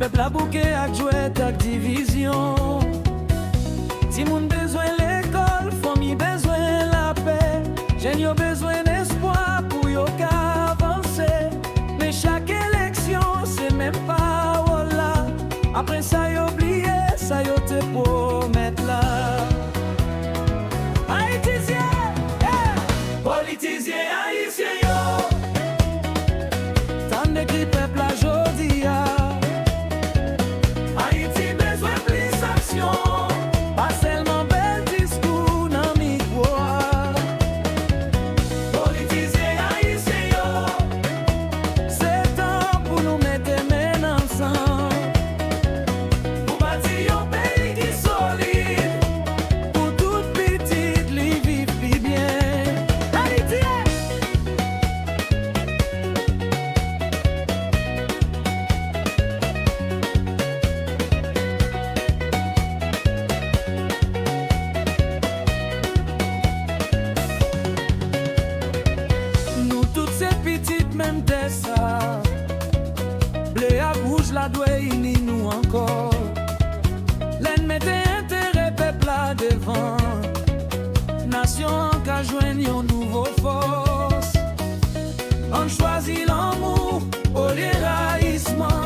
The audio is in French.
Peuple a bouquet ak jouet ak division. Si moun besoin l'école, famille besoin la paix. Jeunes yo besoin d'espoir pour yo ka avancer. Mais chaque élection, c'est même pas voilà. Après ça yo oublié, ça yo te promet là. Haïtien, yeah. Politisien haïtien yo. Tant de cri peuple a jodi ya. Haïti besoin plus action. Pas seulement bel discours nan micro. Politisien haïtien yo. C'est temps pour nous mettre main ensemble. Pour bâtir un pays qui solide. Pour toute petite li vive pi bien. Haïtien. Nous toutes ces petites même des ça. Blé à rouge la doit uni nous encore. L'ennemi des intérêts peuple là devant. Nation en qu'à joindre une nouveau force. On choisit l'amour au lieu raïsement.